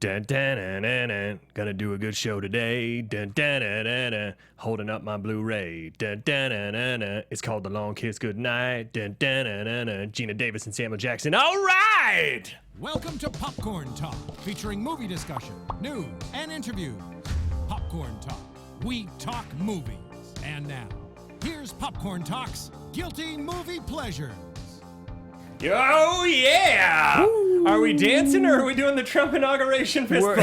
Dun, dun, dun, dun, dun. Gonna do a good show today. Dun, dun, dun, dun, dun. Holding up my Blu-ray. Dun, dun, dun, dun, dun. It's called The Long Kiss Goodnight. Dun, dun, dun, dun, dun. Geena Davis and Samuel Jackson. All right! Welcome to Popcorn Talk, featuring movie discussion, news, and interviews. Popcorn Talk. We talk movies. And now, here's Popcorn Talk's Guilty Movie Pleasures. Oh, yeah! Woo. Are we dancing or are we doing the Trump inauguration fist bump?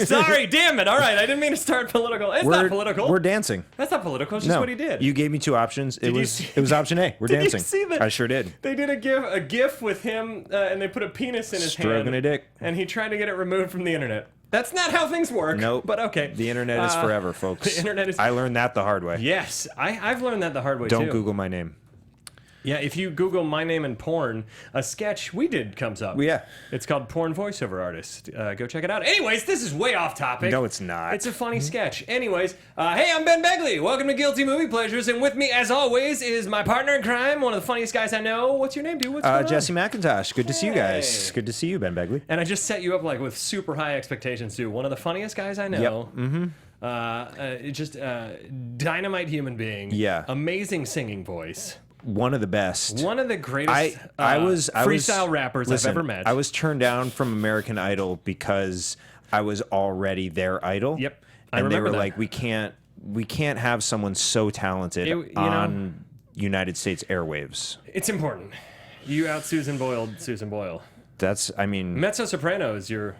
Sorry, damn it. All right, I didn't mean to start political. It's not political. We're dancing. That's not political. It's just what he did. You gave me two options. It was option A. We're dancing. Did you see that? I sure did. They did a GIF with him, and they put a penis in his hand. Stroking a dick. And he tried to get it removed from the internet. That's not how things work. Nope. But okay. The internet is forever, folks. The internet is... I learned that the hard way. Yes. I've learned that the hard way, too. Don't Google my name. Yeah, if you Google my name and porn, a sketch we did comes up. Yeah. It's called Porn Voiceover Artist. Go check it out. Anyways, this is way off topic. No, it's not. It's a funny sketch. Anyways, hey, I'm Ben Begley. Welcome to Guilty Movie Pleasures. And with me, as always, is my partner in crime, one of the funniest guys I know. What's your name, dude? What's going on? Jesse McIntosh. Good to see you guys. Good to see you, Ben Begley. And I just set you up like with super high expectations, dude. One of the funniest guys I know. Yep. Mm-hmm. Just dynamite human being. Yeah. Amazing singing voice. One of the best. One of the greatest freestyle rappers listen, I've ever met. I was turned down from American Idol because I was already their idol. Yep. And they were like, we can't have someone so talented on United States airwaves. It's important. You out Susan Boyle. That's, I mean... Mezzo soprano is your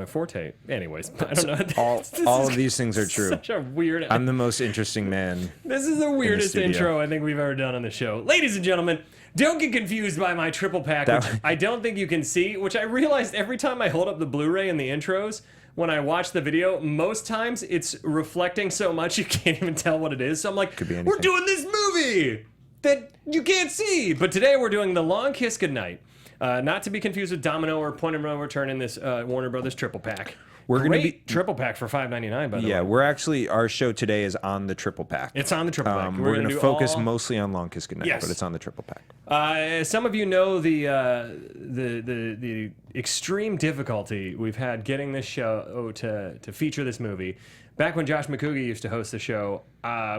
forte. Anyways, I don't know. All of these things are true. Such a weird... I'm the most interesting man. This is the weirdest intro I think we've ever done on the show. Ladies and gentlemen, don't get confused by my triple pack, which I don't think you can see, which I realized every time I hold up the Blu-ray in the intros, when I watch the video, most times it's reflecting so much you can't even tell what it is. So I'm like, we're doing this movie that you can't see. But today we're doing The Long Kiss Goodnight. Not to be confused with Domino or Point and No Return in this Warner Brothers triple pack. We're going to be triple pack for $5.99. By the way. Yeah, we're actually our show today is on the triple pack. It's on the triple pack. We're going to focus mostly on Long Kiss Goodnight, but it's on the triple pack. Some of you know the extreme difficulty we've had getting this show to feature this movie. Back when Josh McCouga used to host the show,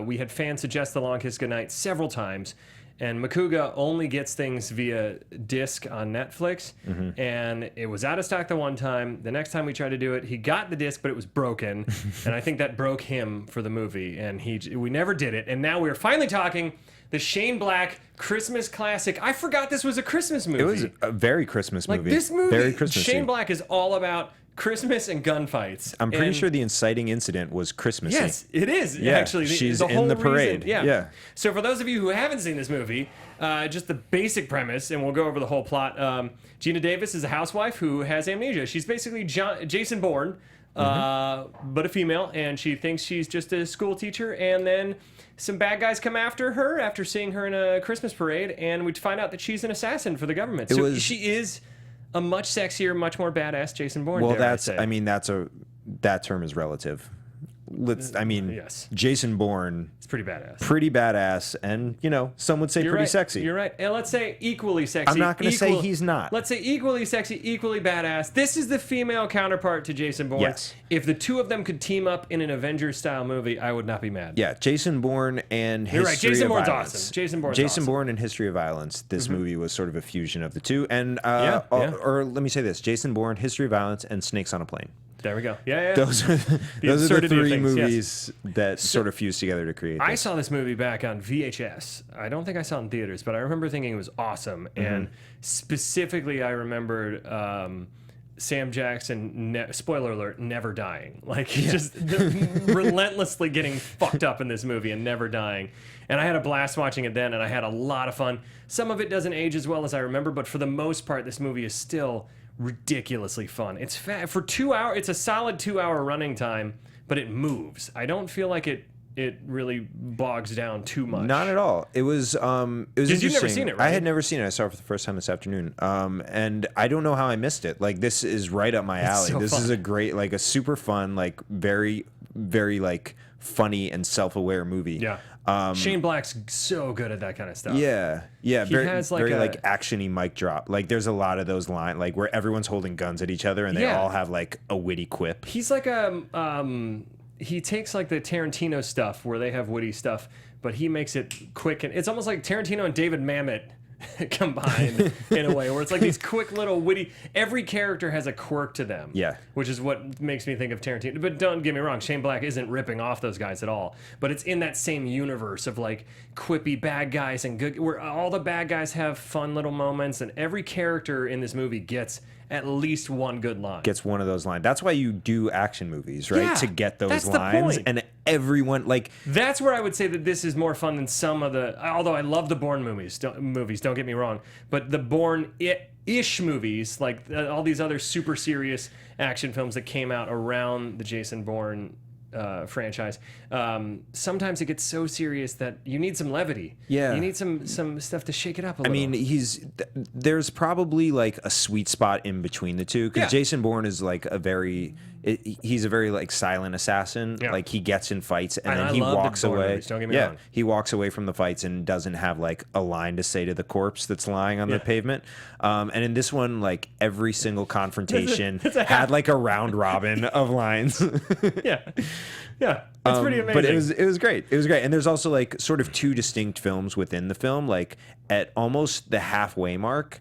we had fans suggest The Long Kiss Goodnight several times. And McCouga only gets things via disc on Netflix, and it was out of stock the one time. The next time we tried to do it, he got the disc, but it was broken, and I think that broke him for the movie, and we never did it. And now we're finally talking the Shane Black Christmas classic. I forgot this was a Christmas movie. It was a very Christmas movie. Like this movie, very Christmas. Shane Black is all about Christmas and gunfights. I'm pretty sure the inciting incident was Christmassy. Yes, it is. Yeah, actually, she's the whole in the parade. Reason, yeah. So for those of you who haven't seen this movie, just the basic premise, and we'll go over the whole plot. Geena Davis is a housewife who has amnesia. She's basically Jason Bourne, but a female, and she thinks she's just a school teacher. And then some bad guys come after her after seeing her in a Christmas parade, and we find out that she's an assassin for the government. She is a much sexier, much more badass Jason Bourne. Well, that term is relative. Yes. Jason Bourne. It's pretty badass. Pretty badass, and some would say pretty sexy. You're right. And let's say equally sexy. I'm not going to say he's not. Let's say equally sexy, equally badass. This is the female counterpart to Jason Bourne. Yes. If the two of them could team up in an Avengers-style movie, I would not be mad. Yeah, Jason Bourne and History Jason of Bourne's Violence. awesome. Jason Bourne's Jason awesome. Bourne and History of Violence. This movie was sort of a fusion of the two. And or let me say this: Jason Bourne, History of Violence, and Snakes on a Plane. There we go. Yeah. Those are the three things, movies that sort of fused together to create this. I saw this movie back on VHS. I don't think I saw it in theaters, but I remember thinking it was awesome. And specifically, I remembered Sam Jackson, spoiler alert, never dying. Like, just relentlessly getting fucked up in this movie and never dying. And I had a blast watching it then, and I had a lot of fun. Some of it doesn't age as well as I remember, but for the most part, this movie is still ridiculously fun. It's for 2 hours. It's a solid 2 hour running time, but it moves. I don't feel like it really bogs down too much. Not at all. It was interesting. You've never seen it, right? I had never seen it. I saw it for the first time this afternoon. And I don't know how I missed it. Like, this is right up my alley. So this fun. is a great, like, a super fun, like, very very like funny and self-aware movie. Yeah. Shane Black's so good at that kind of stuff. Yeah. He has like very like action-y mic drop. Like there's a lot of those lines like where everyone's holding guns at each other and they all have like a witty quip. He's like he takes like the Tarantino stuff where they have witty stuff, but he makes it quick, and it's almost like Tarantino and David Mamet combined in a way where it's like these quick little witty, every character has a quirk to them, which is what makes me think of Tarantino. But don't get me wrong, Shane Black isn't ripping off those guys at all, but it's in that same universe of like quippy bad guys and good, where all the bad guys have fun little moments, and every character in this movie gets at least one good line. Gets one of those lines. That's why you do action movies, right? Yeah, to get those that's lines. the point. And everyone like that's where I would say that this is more fun than some of the. Although I love the Bourne movies, don't get me wrong, but the Bourne-ish movies, like all these other super serious action films that came out around the Jason Bourne franchise, sometimes it gets so serious that you need some levity. Yeah, you need some stuff to shake it up a little. I mean, there's probably like a sweet spot in between the two, because Jason Bourne is like he's a very like silent assassin. Yeah. Like he gets in fights and then he walks away. Movies, don't get me wrong. He walks away from the fights and doesn't have like a line to say to the corpse that's lying on the pavement. And in this one, like every single confrontation had like a round robin of lines. Yeah, it's pretty amazing. But it was great. It was great. And there's also like sort of two distinct films within the film. Like at almost the halfway mark,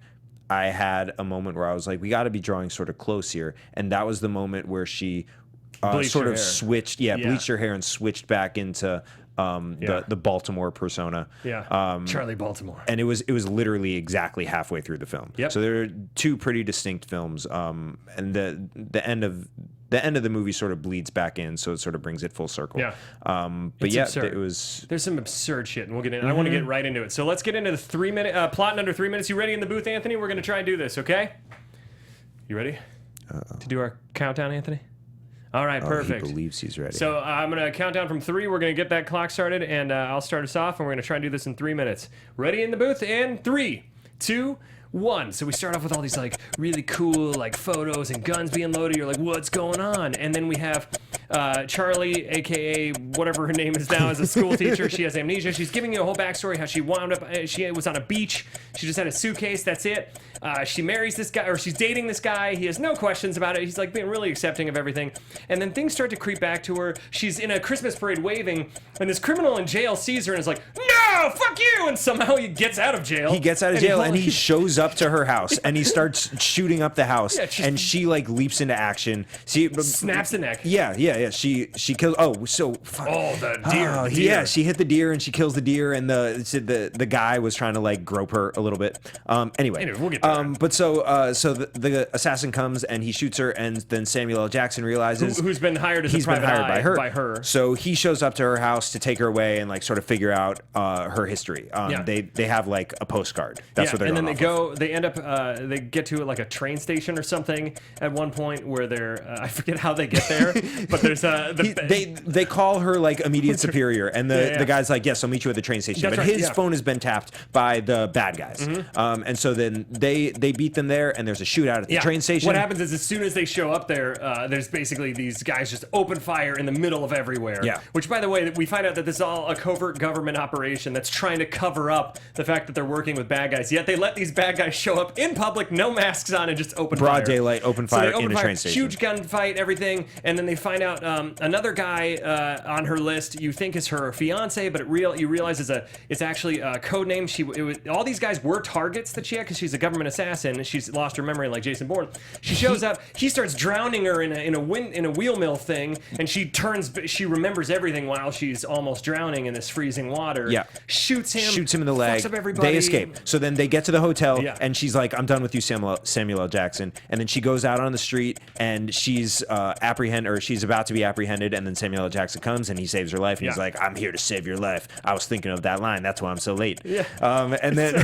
I had a moment where I was like, we got to be drawing sort of close here. And that was the moment where she sort of switched, bleached her hair and switched back into the Baltimore persona. Yeah, Charlie Baltimore. And it was literally exactly halfway through the film. Yep. So there are two pretty distinct films. And the end of the movie sort of bleeds back in, so it sort of brings it full circle. Yeah. But it's absurd. There's some absurd shit, and we'll get in. I want to get right into it. So let's get into the 3-minute plot in under 3 minutes. You ready in the booth, Anthony? We're going to try and do this, okay? You ready to do our countdown, Anthony? All right, perfect. He believes he's ready. So I'm going to count down from 3. We're going to get that clock started, and I'll start us off, and we're going to try and do this in 3 minutes. Ready in the booth? And 3, 2, 1. So we start off with all these like really cool like photos and guns being loaded. You're like, what's going on? And then we have Charlie, aka whatever her name is now, as a school teacher. She has amnesia. She's giving you a whole backstory how she wound up. She was on a beach. She just had a suitcase. That's it. She marries this guy, or she's dating this guy. He has no questions about it. He's like being really accepting of everything. And then things start to creep back to her. She's in a Christmas parade waving, and this criminal in jail sees her and is like, no, fuck you! And somehow he gets out of jail. He gets out of jail and he shows up to her house and he starts shooting up the house. Yeah, and she like leaps into action. Snaps the neck. Yeah. She kills. Oh, so fuck. Oh, the deer. Deer. Yeah, she hit the deer and she kills the deer, and the guy was trying to like grope her a little bit. Anyway, we'll get there. But so the assassin comes and he shoots her, and then Samuel L. Jackson realizes who's been hired as a private eye by her. So he shows up to her house to take her away and like sort of figure out her history. They have like a postcard. That's what they're going off of. They end up they get to like a train station or something at one point where they're I forget how they get there, but there's they call her like immediate superior, and the guy's like, yes, I'll meet you at the train station. But his phone has been tapped by the bad guys, and so then they beat them there, and there's a shootout at the train station. What happens is as soon as they show up there, there's basically these guys just open fire in the middle of everywhere. Yeah. Which, by the way, we find out that this is all a covert government operation that's trying to cover up the fact that they're working with bad guys. Yet they let these bad guys show up in public, no masks on, and just open fire. Broad daylight, open fire in a train station. Huge gunfight, everything, and then they find out another guy on her list you think is her fiance, but you realize it's actually a code name. All these guys were targets that she had because she's a government assassin. She's lost her memory like Jason Bourne. She shows up. He starts drowning her in a wheel mill thing, and she remembers everything while she's almost drowning in this freezing water. Yeah. Shoots him in the leg. Fucks up everybody. They escape. So then they get to the hotel, and she's like, I'm done with you, Samuel L. Jackson. And then she goes out on the street, and she's she's about to be apprehended, and then Samuel L. Jackson comes and he saves her life, and he's like, I'm here to save your life. I was thinking of that line. That's why I'm so late. Yeah. And then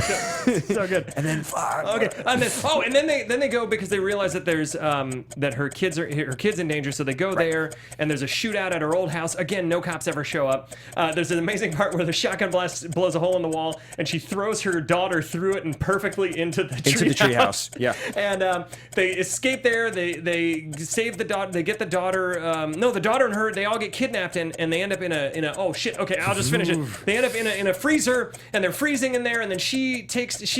so good. And then fuck. Okay. And then they go because they realize that there's that her kid's in danger, so they go there, and there's a shootout at her old house. Again, no cops ever show up. There's an amazing part where the shotgun blows a hole in the wall, and she throws her daughter through it and perfectly into the treehouse. Yeah. And they escape there. They save the daughter. They get the daughter. No, the daughter and her. They all get kidnapped, and they end up in a. Oh shit. Okay, I'll just finish it. They end up in a freezer, and they're freezing in there. And then she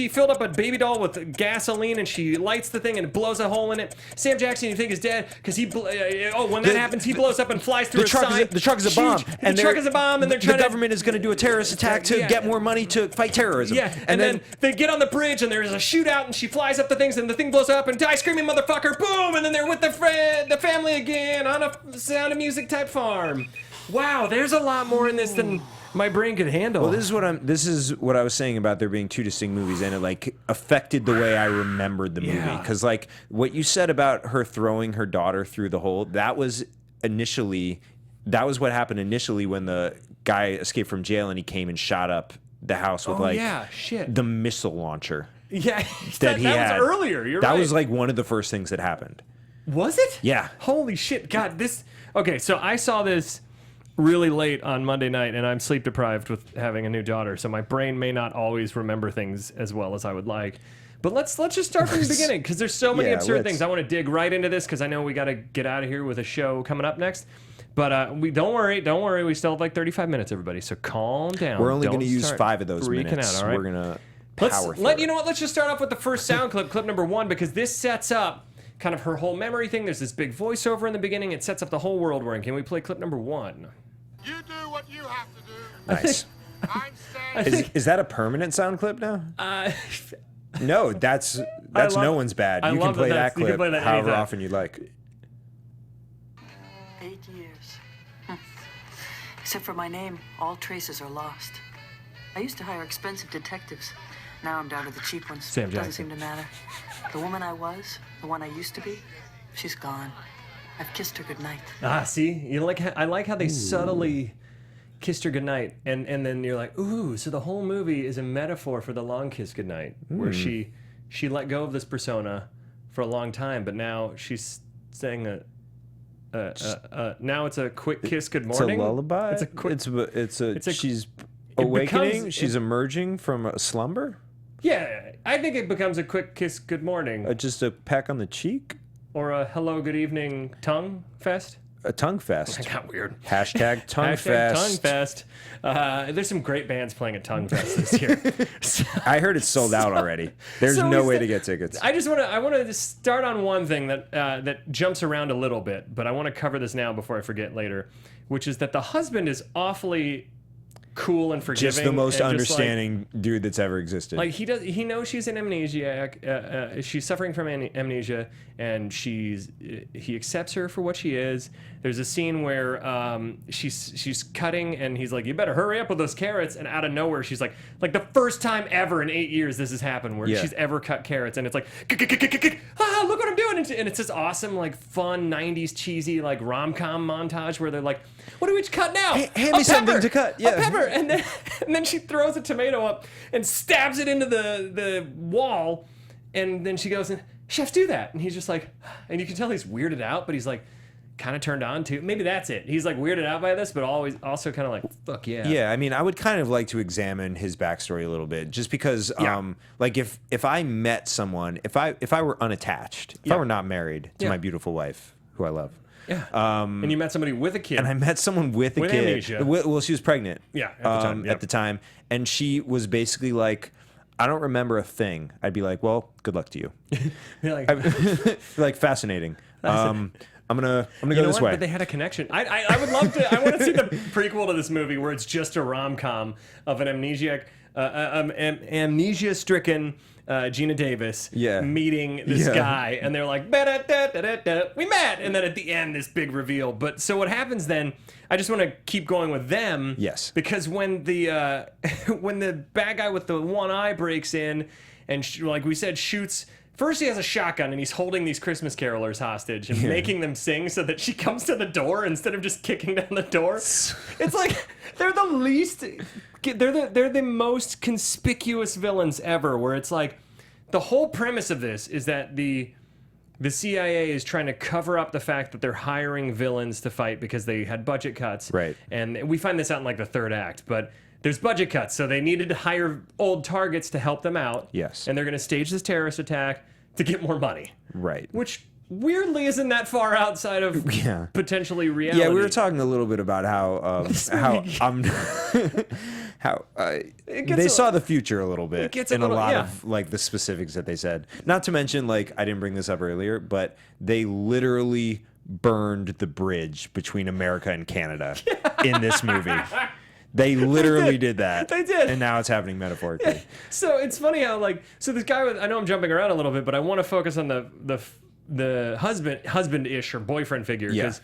filled up a baby doll with gasoline, and she lights the thing, and it blows a hole in it. Sam Jackson, you think, is dead because when that happens, he blows up and flies through a sign. The truck is a bomb. The truck is a bomb, and they're trying the government is going to do a terrorist attack to get more money to fight terrorism. Yeah, and then they get on the bridge, and there's a shootout, and she flies up the things, and the thing blows up, and die screaming motherfucker, boom, and then they're with the family again on a Sound of Music type farm. Wow, there's a lot more in this than my brain could handle. Well, this is what I was saying about there being two distinct movies, and it like affected the way I remembered the movie. Because like what you said about her throwing her daughter through the hole, that was what happened initially when the guy escaped from jail and he came and shot up the house with the missile launcher. Yeah, that was earlier. You're right. That was like one of the first things that happened. Was it? Yeah. Holy shit. God, this... Okay, so I saw this really late on Monday night, and I'm sleep deprived with having a new daughter, so my brain may not always remember things as well as I would like. But let's just start from the beginning, because there's so many absurd things. I want to dig right into this, because I know we got to get out of here with a show coming up next. But we don't worry. We still have like 35 minutes, everybody. So calm down. We're only going to use 5 of those minutes. Out, all right? We're going to power through. You know what? Let's just start off with the first sound clip number 1, because this sets up kind of her whole memory thing. There's this big voiceover in the beginning. It sets up the whole world we're in. Can we play clip number 1? You do what you have to do. Nice. I'm saying. Is that a permanent sound clip now? No, that's no one's bad. You can play that clip however often you like. 8 years. Except for my name, all traces are lost. I used to hire expensive detectives. Now I'm down to the cheap ones. Sam Jackson. Doesn't seem to matter. The woman I was, the one I used to be, she's gone. I've kissed her goodnight. See? I like how they subtly kissed her goodnight, and then you're like, ooh, so the whole movie is a metaphor for the Long Kiss Goodnight, where she let go of this persona for a long time, but now she's saying now it's a quick kiss good morning. It's a lullaby. It's a quick. She's awakening. She's emerging from a slumber. Yeah, I think it becomes a quick kiss good morning. Just a peck on the cheek. Or a hello, good evening tongue fest. A tongue fest. That got weird. Hashtag tongue fest. Tongue fest. There's some great bands playing at Tongue Fest this year. I heard it's sold out already. There's no way to get tickets. I want to start on one thing that jumps around a little bit, but I want to cover this now before I forget later, which is that the husband is awfully cool and forgiving. Just the most understanding dude that's ever existed. Like he knows she's an amnesiac. She's suffering from amnesia, and he accepts her for what she is. There's a scene where she's cutting, and he's like, "You better hurry up with those carrots." And out of nowhere, she's like the first time ever in 8 years this has happened where she's ever cut carrots, and it's like, look what I'm doing, and it's this awesome like fun 90s cheesy like rom-com montage where they're like, "What do we cut now? Hand me something to cut." Yeah. A pepper. And then she throws a tomato up and stabs it into the wall, and then she goes, "Chefs do that." And he's just like, and you can tell he's weirded out, but he's like kind of turned on too. Maybe that's it. He's like weirded out by this, but always also kind of like, fuck yeah. Yeah, I mean, I would kind of like to examine his backstory a little bit, just because, like if I met someone, if I were unattached, if I were not married to my beautiful wife, who I love. Yeah. And you met somebody with a kid. And I met someone with a kid. Amnesia. Well, she was pregnant. Yeah, at the time. At the time. And she was basically like, I don't remember a thing. I'd be like, well, good luck to you. Like, fascinating. I'm gonna go this way. But they had a connection. I would love to. I want to see the prequel to this movie where it's just a rom-com of an amnesia-stricken Geena Davis meeting this guy, and they're like, we met, and then at the end this big reveal. But so what happens then? I just want to keep going with them. Yes. Because when the when the bad guy with the one eye breaks in, and like we said, shoots. First, he has a shotgun, and he's holding these Christmas carolers hostage and making them sing so that she comes to the door instead of just kicking down the door. It's like they're the least. They're the most conspicuous villains ever. Where it's like the whole premise of this is that the CIA is trying to cover up the fact that they're hiring villains to fight because they had budget cuts. Right. And we find this out in like the third act, but there's budget cuts, so they needed to hire old targets to help them out. Yes. And they're going to stage this terrorist attack to get more money. Right. Which weirdly isn't that far outside of potentially reality. Yeah, we were talking a little bit about how they saw the future a little bit in a lot of like the specifics that they said. Not to mention, like, I didn't bring this up earlier, but they literally burned the bridge between America and Canada in this movie. They literally did that. They did. And now it's happening metaphorically. So it's funny how, like, so this guy with, I know I'm jumping around a little bit, but I want to focus on the husband-ish or boyfriend figure, because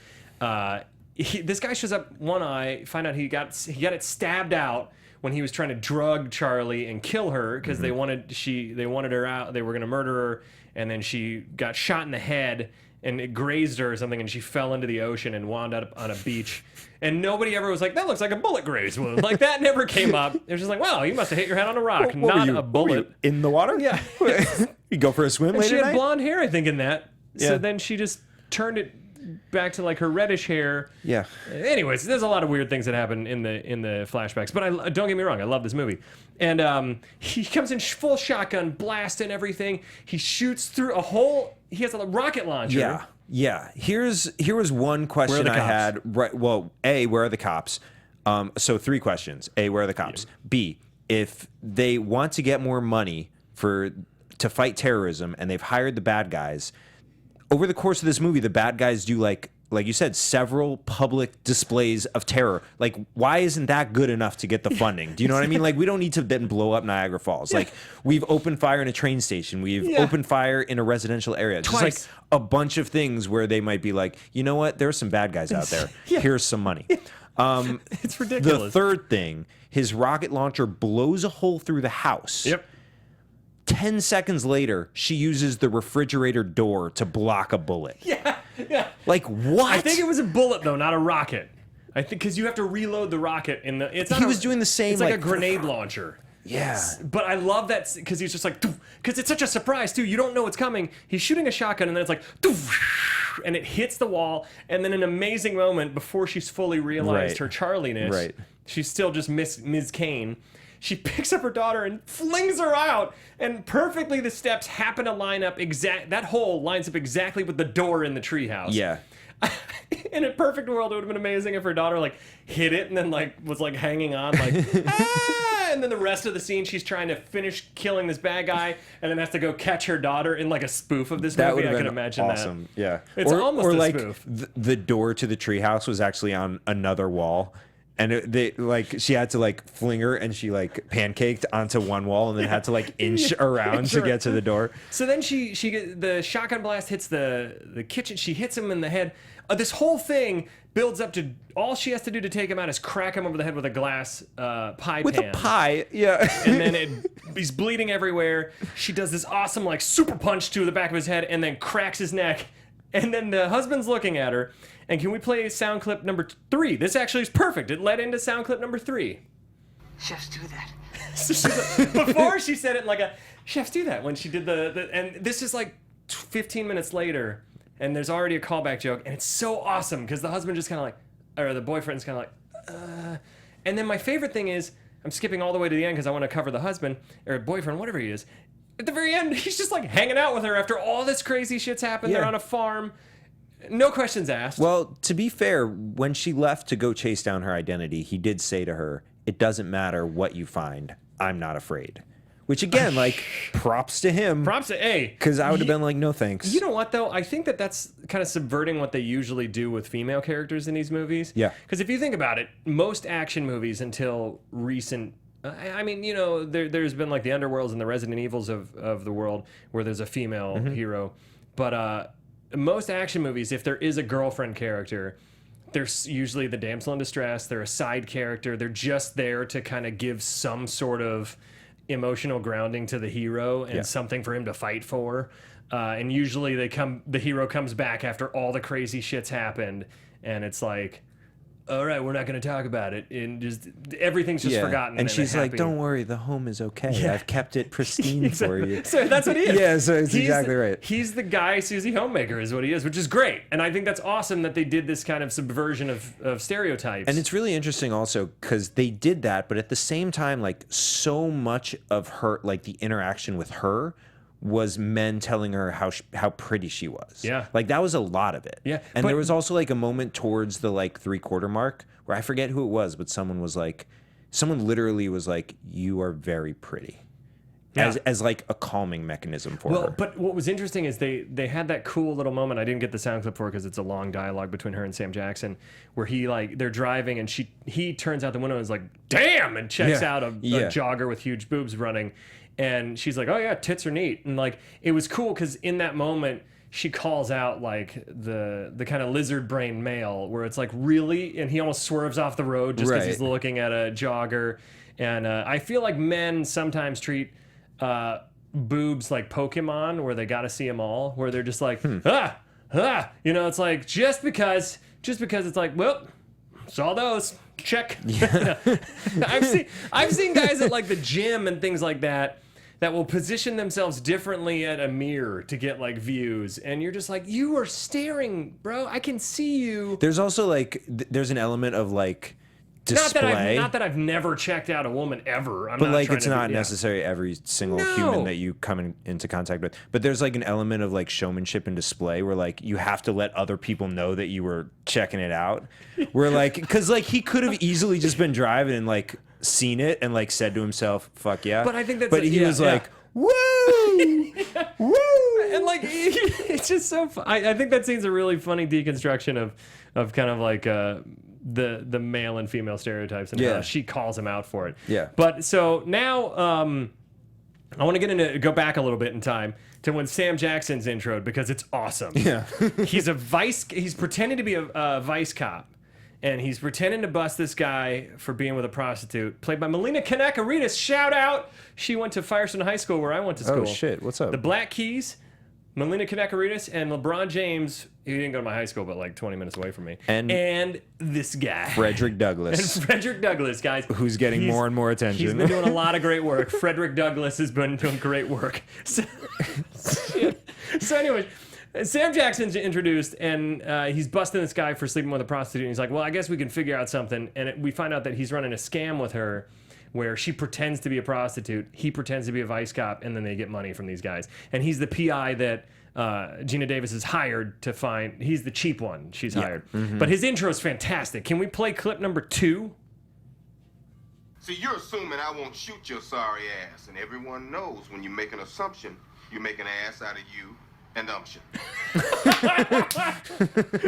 this guy shows up one eye, find out he got it stabbed out when he was trying to drug Charlie and kill her, because they wanted her out, they were going to murder her, and then she got shot in the head and it grazed her or something, and she fell into the ocean and wound up on a beach. And nobody ever was like, that looks like a bullet graze wound. Like, that never came up. It was just like, well, you must have hit your head on a rock, not a bullet. In the water? Yeah. You go for a swim And later she had night? blonde hair, I think, in that. So Yeah. then she just turned it back to like her reddish hair. Yeah. Anyways, there's a lot of weird things that happen in the flashbacks. But I don't get me wrong, I love this movie. And he comes in full shotgun blast and everything. He shoots through a hole. He has a rocket launcher. Yeah. Yeah. Here was one question I had. Right. Well, A, where are the cops? So 3 questions. A, where are the cops? Yeah. B, if they want to get more money to fight terrorism and they've hired the bad guys, over the course of this movie, the bad guys do, like you said, several public displays of terror. Like, why isn't that good enough to get the funding? Do you know what I mean? Like, we don't need to then blow up Niagara Falls. Like, we've opened fire in a train station. We've opened fire in a residential area. Just like a bunch of things where they might be like, you know what? There's some bad guys out there. Here's some money. It's ridiculous. The third thing, his rocket launcher blows a hole through the house. Yep. 10 seconds later, she uses the refrigerator door to block a bullet. Yeah. Like, what? I think it was a bullet, though, not a rocket. I think because you have to reload the rocket in the. It's not he was doing the same. It's like a grenade launcher. Yeah. But I love that because he's just like, because it's such a surprise too. You don't know what's coming. He's shooting a shotgun and then it's like, and it hits the wall. And then an amazing moment before she's fully realized her Charlie-ness. Right. She's still just Ms. Kane. She picks up her daughter and flings her out, and perfectly the steps happen to line up that hole lines up exactly with the door in the treehouse. Yeah. In a perfect world, it would have been amazing if her daughter like hit it and then like was like hanging on like and then the rest of the scene she's trying to finish killing this bad guy and then has to go catch her daughter in like a spoof of this movie. I can imagine awesome. that. Yeah. It's almost or a like spoof. The door to the treehouse was actually on another wall. And she had to like fling her, and she like pancaked onto one wall, and then had to like inch around to get to the door. So then the shotgun blast hits the kitchen. She hits him in the head. This whole thing builds up to all she has to do to take him out is crack him over the head with a glass pie pan. With a pie, yeah. And then he's bleeding everywhere. She does this awesome like super punch to the back of his head, and then cracks his neck. And then the husband's looking at her. And can we play sound clip number 3? This actually is perfect. It led into sound clip number 3. Chefs do that. So before she said it like a, chefs do that when she did and this is like 15 minutes later, and there's already a callback joke, and it's so awesome because the husband just kind of like, or the boyfriend's kind of like, and then my favorite thing is, I'm skipping all the way to the end because I want to cover the husband, or boyfriend, whatever he is. At the very end, he's just like hanging out with her after all this crazy shit's happened. They're on a farm. No questions asked. Well, to be fair, when she left to go chase down her identity, he did say to her, "It doesn't matter what you find. I'm not afraid." Which, again, like, props to him. Props to A. Because I would have been like, no thanks. You know what, though? I think that's kind of subverting what they usually do with female characters in these movies. Yeah. Because if you think about it, most action movies until recent... I mean, you know, there's been like the Underworlds and the Resident Evils of the world where there's a female hero. But most action movies, if there is a girlfriend character, there's usually the damsel in distress. They're a side character. They're just there to kind of give some sort of emotional grounding to the hero and something for him to fight for. And usually the hero comes back after all the crazy shit's happened. And it's like... all right, we're not going to talk about it. And just everything's just forgotten. And she's like, happy... don't worry, the home is okay. I've kept it pristine for you. So that's what he is. Yeah, so it's exactly right. He's the guy Susie Homemaker is what he is, which is great. And I think that's awesome that they did this kind of subversion of stereotypes. And it's really interesting also because they did that, but at the same time, like so much of her, like the interaction with her was men telling her how pretty she was. Yeah. Like that was a lot of it. Yeah. And there was also like a moment towards the like 3/4 mark where I forget who it was, but someone literally was like, you are very pretty. Yeah. As like a calming mechanism for her. But what was interesting is they had that cool little moment. I didn't get the sound clip for it because it's a long dialogue between her and Sam Jackson, where they're driving and he turns out the window and is like, damn, and checks out a jogger with huge boobs running. And she's like, oh yeah, tits are neat. And like, it was cool because in that moment, she calls out like the kind of lizard brain male where it's like, really? And he almost swerves off the road just because he's looking at a jogger. And I feel like men sometimes treat boobs like Pokemon where they got to see them all, where they're just like, it's like, just because it's like, well, saw those. Check. Yeah. I've seen guys at like the gym and things like that will position themselves differently at a mirror to get like views, and you're just like, you are staring, bro. I can see you. There's also like there's an element of like display. Not that I've never checked out a woman ever. But like it's not necessarily every single human that you come into contact with. But there's like an element of like showmanship and display where like you have to let other people know that you were checking it out. Where like, because like he could have easily just been driving and like seen it and like said to himself, "Fuck yeah." But I think that's. But he was like, "Woo, woo," and like it's just so. I think that scene's a really funny deconstruction of kind of like. The male and female stereotypes and how she calls him out for it. Yeah. But so now I want to go back a little bit in time to when Sam Jackson's introed because it's awesome. Yeah. He's pretending to be a vice cop. And he's pretending to bust this guy for being with a prostitute, played by Melina Kanakaridis. Shout out! She went to Firestone High School where I went to school. Oh shit! What's up? The Black Keys, Melina Kanakaridis, and LeBron James. He didn't go to my high school, but like 20 minutes away from me. And this guy, Frederick Douglass. And Frederick Douglass, guys, who's getting more and more attention. He's been doing a lot of great work. Frederick Douglass has been doing great work. So anyways. Sam Jackson's introduced, and he's busting this guy for sleeping with a prostitute. And he's like, well, I guess we can figure out something. And we find out that he's running a scam with her where she pretends to be a prostitute, he pretends to be a vice cop, and then they get money from these guys. And he's the PI that Geena Davis is hired to find. He's the cheap one she's hired. Mm-hmm. But his intro is fantastic. Can we play clip number 2? See, you're assuming I won't shoot your sorry ass. And everyone knows when you make an assumption, you make an ass out of you. And umption.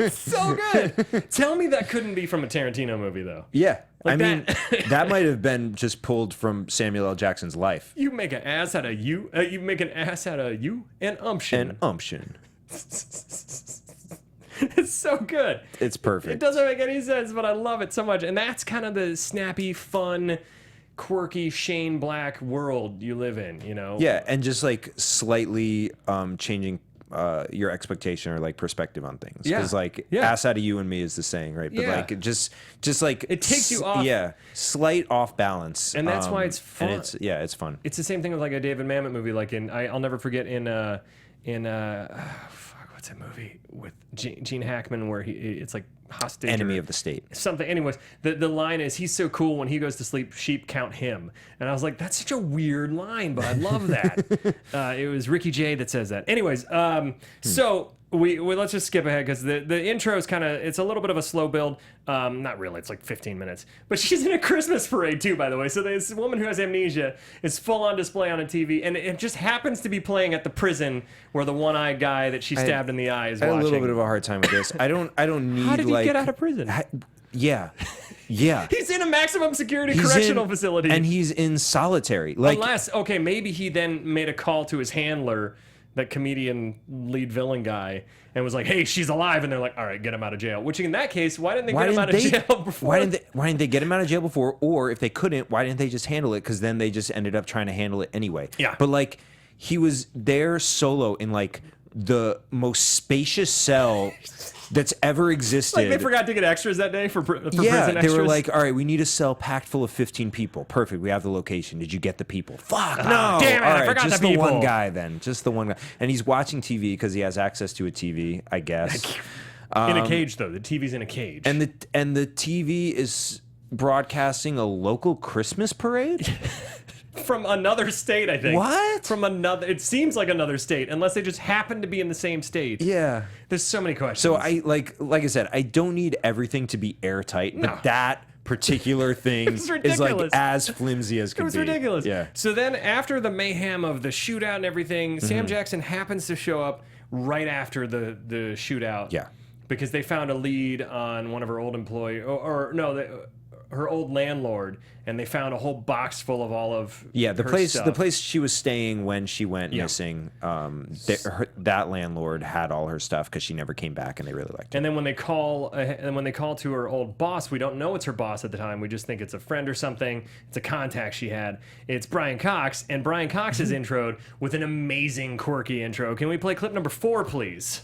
So good. Tell me that couldn't be from a Tarantino movie, though. Yeah. Like I mean, that might have been just pulled from Samuel L. Jackson's life. You make an ass out of you. You make an ass out of you and umption. And umption. It's so good. It's perfect. It doesn't make any sense, but I love it so much. And that's kind of the snappy, fun, quirky Shane Black world you live in, you know? Yeah, and just like slightly changing your expectation or like perspective on things. Because like ass out of you and me is the saying, right? But like just like it takes you off. Yeah, slight off balance. And that's why it's fun. And it's fun. It's the same thing with like a David Mamet movie. Like I'll never forget in what's that movie with Gene Hackman where it's like hostage enemy of the state something. Anyways, the line is, he's so cool when he goes to sleep sheep count him, and I was like, that's such a weird line, but I love that. It was Ricky Jay that says that. Anyways, so we let's just skip ahead because the intro is kind of, it's a little bit of a slow build. Not really, it's like 15 minutes, but she's in a Christmas parade too, by the way. So this woman who has amnesia is full on display on a TV, and it just happens to be playing at the prison where the one-eyed guy that she stabbed in the eye is watching. I had a little bit of a hard time with this. I don't need. How did he get out of prison? Yeah. He's in a maximum security correctional facility, and he's in solitary. Like, unless, okay, maybe he then made a call to his handler, that comedian lead villain guy, and was like, hey, she's alive, and they're like, all right, get him out of jail. Which in that case, why didn't they get him out of jail before? Why didn't they get him out of jail before? Or if they couldn't, why didn't they just handle it? Because then they just ended up trying to handle it anyway. Yeah. But like, he was there solo in like the most spacious cell that's ever existed. Like they forgot to get extras that day for prison extras. They were like, all right, we need a cell packed full of 15 people. Perfect. We have the location. Did you get the people? Fuck, no. Damn it, all I right, forgot just the people. one guy then. Just the one guy. And he's watching TV because he has access to a TV, I guess. In a cage, though. The TV's in a cage. And the TV is broadcasting a local Christmas parade? From another state, I think. What? From another... It seems like another state, unless they just happen to be in the same state. Yeah. There's so many questions. So like I said, I don't need everything to be airtight, No. but that particular thing is like ridiculous. as flimsy as can It was be. ridiculous. Yeah. So then, after the mayhem of the shootout and everything, Mm-hmm. Sam Jackson happens to show up right after the shootout. Yeah. Because they found a lead on one of her old her old landlord, and they found a whole box full of all of Yeah, her stuff. the place she was staying when she went Yeah. missing, that landlord had all her stuff because she never came back, and they really liked her. And then when they call to her old boss, we don't know it's her boss at the time. We just think it's a friend or something. It's a contact she had. It's Brian Cox, and Brian Cox is introed with an amazing, quirky intro. Can we play clip number 4, please?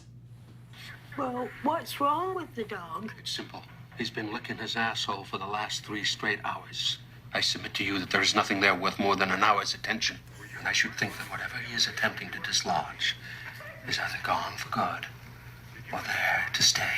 Well, what's wrong with the dog? It's simple. He's been licking his asshole for the last 3 straight hours. I submit to you that there is nothing there worth more than an hour's attention. And I should think that whatever he is attempting to dislodge is either gone for good or there to stay.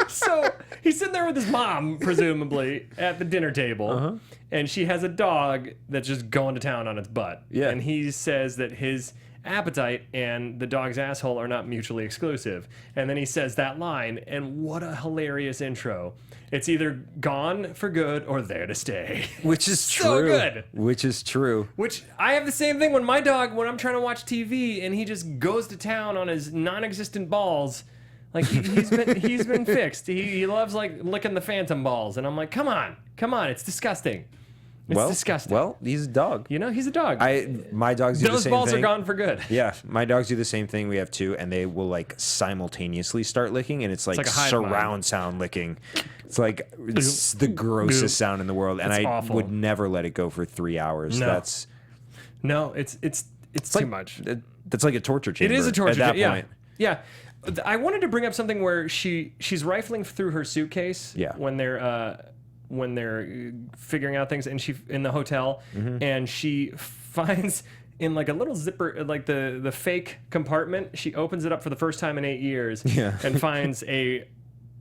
So he's sitting there with his mom, presumably, at the dinner table, and she has a dog that's just going to town on its butt. Yeah. And he says that his appetite and the dog's asshole are not mutually exclusive. And then he says that line, and what a hilarious intro. It's either gone for good or there to stay. Which is So true. good. Which is true. Which I have the same thing when my dog, when I'm trying to watch TV and he just goes to town on his non-existent balls. Like he's been fixed. He loves like licking the phantom balls, and I'm like, come on, it's disgusting. It's disgusting. Well, he's a dog. You know, he's a dog. My dogs do the Those same balls thing. are gone for good. Yeah, my dogs do the same thing. We have 2, and they will like simultaneously start licking, and it's like like a hive surround mind. sound licking. It's the grossest sound in the world, and It's I awful. would never let it go for 3 hours. No. That's No, it's too much. That's like a torture chamber. It is a torture at that chamber. point. Yeah. I wanted to bring up something where she's rifling through her suitcase Yeah. when they're figuring out things, and she in the hotel, Mm-hmm. and she finds in like a little zipper, like the fake compartment. She opens it up for the first time in 8 years, Yeah. and finds a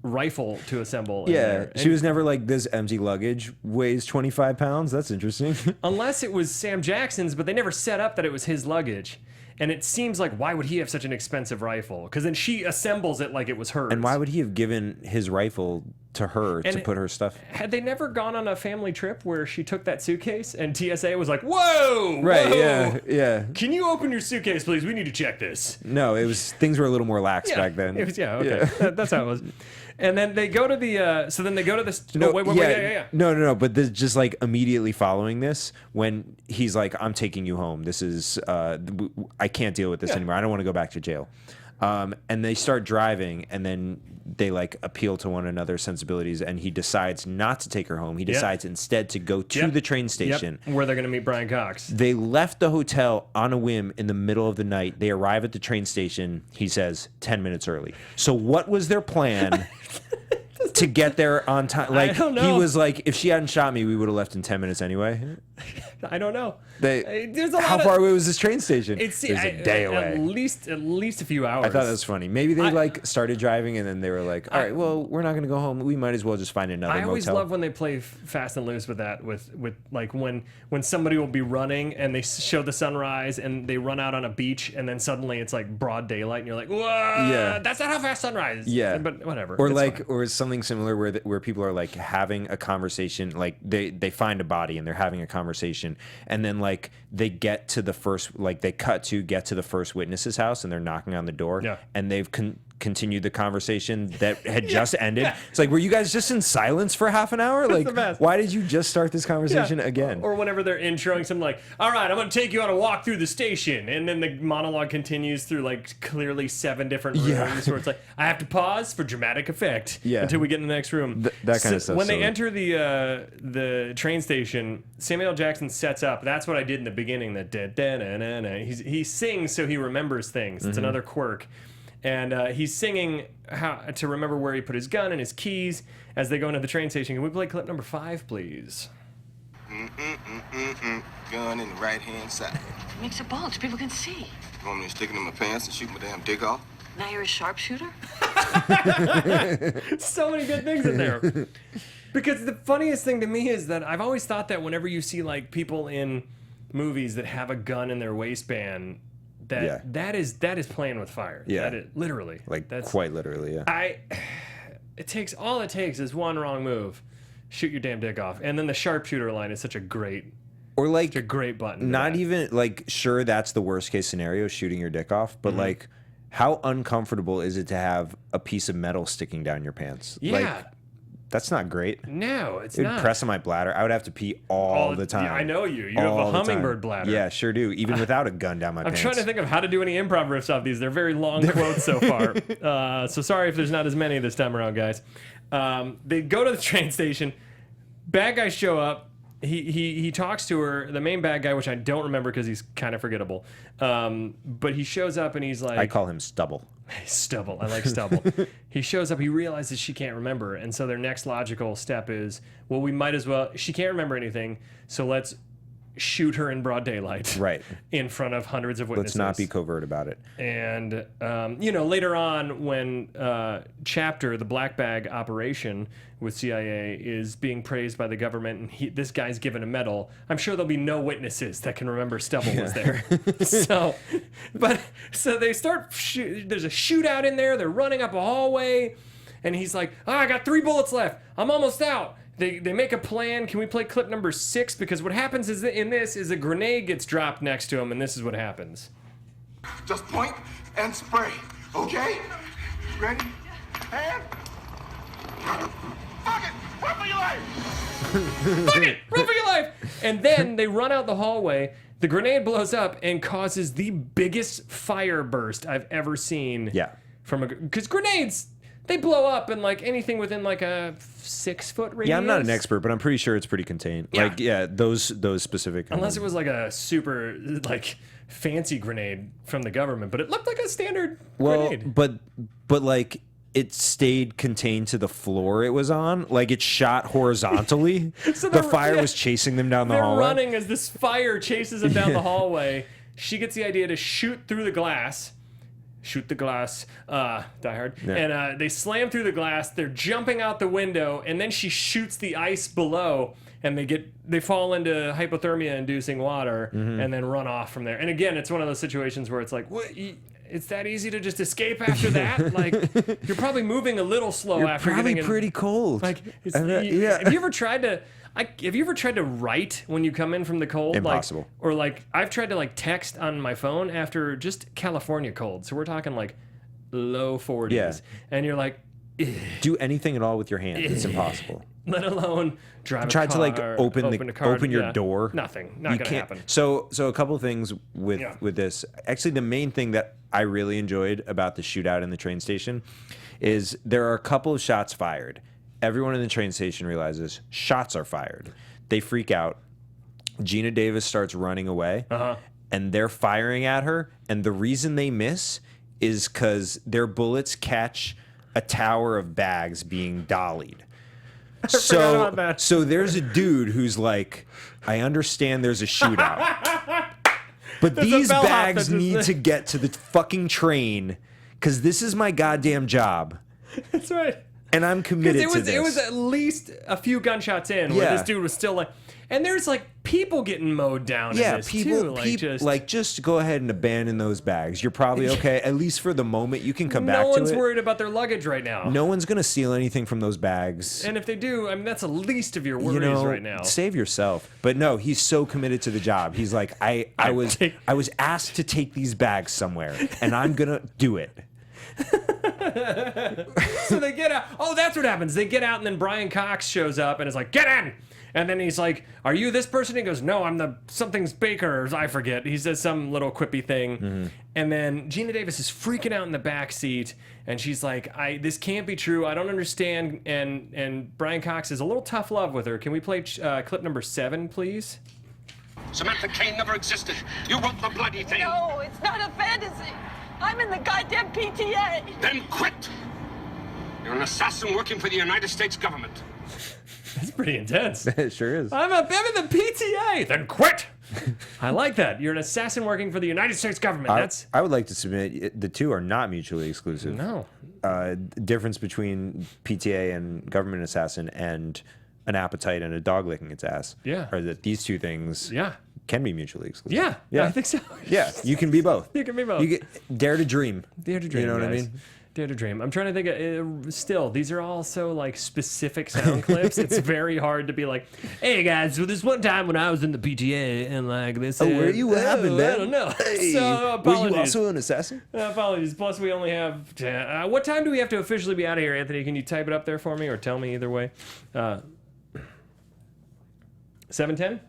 rifle to assemble. in Yeah, there. she And was never like, this empty luggage weighs 25 pounds. That's interesting. unless it was Sam Jackson's, but they never set up that it was his luggage. And it seems like, why would he have such an expensive rifle? Because then she assembles it like it was hers. And why would he have given his rifle to her to And put her stuff? Had they never gone on a family trip where she took that suitcase and TSA was like, whoa, Right, whoa, yeah. can you open your suitcase, please? We need to check this. No, things were a little more lax back then. It was, okay. That's how it was. And then they go to the, No, wait, yeah. No. But this, just like immediately following this, when he's like, "I'm taking you home. This is, I can't deal with this anymore. I don't want to go back to jail." And they start driving, and then they like appeal to one another's sensibilities, and he decides not to take her home. He decides instead to go to the train station. Where they're going to meet Brian Cox. They left the hotel on a whim in the middle of the night. They arrive at the train station, he says, 10 minutes early. So what was their plan to get there on time? Like, don't know. he was like, if she hadn't shot me, we would have left in 10 minutes anyway. I don't know. There's a How lot far of, away was this train station? It's it was a day away. At least a few hours. I thought that was funny. Maybe they like started driving and then they were like, all right, well, we're not going to go home. We might as well just find another I motel. always love when they play fast and loose with that, with like when somebody will be running and they show the sunrise and they run out on a beach and then suddenly it's like broad daylight and you're like, whoa, Yeah. that's not how fast sunrise. Yeah. But whatever. Or It's like, fine. or something similar where people are like having a conversation, like they find a body and they're having a conversation, and then like they get to the first, like they get to the first witness's house and they're knocking on the door, and they've continued the conversation that had just ended. It's like, were you guys just in silence for half an hour? Like, the best. why did you just start this conversation again? Or whenever they're introing something like, all right, I'm going to take you on a walk through the station. And then the monologue continues through like clearly 7 different rooms where it's like, I have to pause for dramatic effect until we get in the next room. That kind of stuff. When they enter the train station, Samuel L. Jackson sets up. That's what I did in the beginning. He sings so he remembers things. It's another quirk. And he's singing how to remember where he put his gun and his keys as they go into the train station. Can we play clip number 5, please? Gun in the right-hand side. It makes a bulge. People can see. You want me to stick it in my pants and shoot my damn dick off? Now you're a sharpshooter? So many good things in there. Because the funniest thing to me is that I've always thought that whenever you see like people in movies that have a gun in their waistband, that is playing with fire. Yeah. That is, literally. That's quite literally, yeah. It takes is one wrong move. Shoot your damn dick off. And then the sharpshooter line is such a great button. Not even like, sure, that's the worst case scenario, shooting your dick off, but like, how uncomfortable is it to have a piece of metal sticking down your pants? Yeah. Like, that's not great. No, it's It not. would press on my bladder. I would have to pee all the time. Yeah, I know you. You have All a the hummingbird time. bladder. Yeah, sure do. Even without a gun down my I'm pants. trying to think of how to do any improv riffs off these. They're very long quotes so far. So sorry if there's not as many this time around, guys. They go to the train station. Bad guys show up. He talks to her, the main bad guy, which I don't remember because he's kind of forgettable. But he shows up and he's like... I call him Stubble. Stubble. I like Stubble. He shows up. He realizes she can't remember. And so their next logical step is, well, we might as well... She can't remember anything, so let's shoot her in broad daylight. Right. In front of hundreds of witnesses. Let's not be covert about it. And, later on when Chapter, the black bag operation with CIA, is being praised by the government and this guy's given a medal, I'm sure there'll be no witnesses that can remember Stubble was there. So they start, there's a shootout in there. They're running up a hallway and he's like, I got 3 bullets left. I'm almost out. They make a plan. Can we play clip number 6? Because what happens is in this is a grenade gets dropped next to him, and this is what happens. Just point and spray, okay? Ready? And... Fuck it! Run for your life! Fuck it! Run for your life! And then they run out the hallway. The grenade blows up and causes the biggest fire burst I've ever seen. Yeah. Because grenades... They blow up in like anything within like a 6-foot radius. Yeah, I'm not an expert, but I'm pretty sure it's pretty contained. Yeah. Like, yeah, those specific. Unless it was like a super like fancy grenade from the government, but it looked like a standard grenade. But like it stayed contained to the floor it was on. Like it shot horizontally. So the fire was chasing them down the hallway. They're running as this fire chases them down the hallway. She gets the idea to shoot through the glass. Shoot the glass, Die Hard. Yeah. And they slam through the glass. They're jumping out the window, and then she shoots the ice below, and they fall into hypothermia-inducing water, and then run off from there. And again, it's one of those situations where it's like, what? It's that easy to just escape after that? Like, you're probably moving a little slow after getting in. You're probably pretty cold. Like, yeah. Have you ever tried to write when you come in from the cold? Impossible. Like, or like I've tried to like text on my phone after just California cold. So we're talking like low 40s. Yeah. And you're like, do anything at all with your hand. It's impossible. Let alone drive a car. Try to like open your door. Nothing. Not going to happen. So a couple of things with this. Actually, the main thing that I really enjoyed about the shootout in the train station is there are a couple of shots fired. Everyone in the train station realizes shots are fired. They freak out. Geena Davis starts running away, and they're firing at her. And the reason they miss is because their bullets catch a tower of bags being dollied. So there's a dude who's like, I understand there's a shootout, but these bags need to get to the fucking train because this is my goddamn job. That's right. And I'm committed to this. It was at least a few gunshots in where this dude was still like, and there's like people getting mowed down. Yeah, in this too. Just go ahead and abandon those bags. You're probably okay, at least for the moment. You can come back to it. No one's worried about their luggage right now. No one's gonna steal anything from those bags. And if they do, I mean, that's the least of your worries right now. Save yourself. But no, he's so committed to the job. He's like, I was asked to take these bags somewhere, and I'm gonna do it. So they get out. Oh, that's what happens. They get out, and then Brian Cox shows up and is like, "Get in!" And then he's like, "Are you this person?" He goes, "No, I'm the something's baker." Or I forget. He says some little quippy thing, and then Geena Davis is freaking out in the back seat, and she's like, "This can't be true. I don't understand." And Brian Cox is a little tough love with her. Can we play clip number 7, please? Samantha Kane never existed. You wrote the bloody thing. No, it's not a fantasy. I'm in the goddamn PTA. Then quit! You're an assassin working for the United States government. That's pretty intense. It sure is. I'm in the PTA. Then quit. I like that. You're an assassin working for the United States government. I would like to submit the two are not mutually exclusive. No. Difference between PTA and government assassin and an appetite and a dog licking its ass. Yeah. Or that these two things can be mutually exclusive. Yeah, I think so. Yeah, you can be both. You can be both. You get dare to dream. Dare to dream. You know what I guys. mean? Dare to dream. I'm trying to think. Still, these are all so like specific sound clips. It's very hard to be like, "Hey guys, so this one time when I was in the PTA and like this." Oh, were you? What happened, man? I don't know. Hey, So apologies. were you also an assassin? Apologies. Plus, we only have. What time do we have to officially be out of here, Anthony? Can you type it up there for me, or tell me either way? 7:10.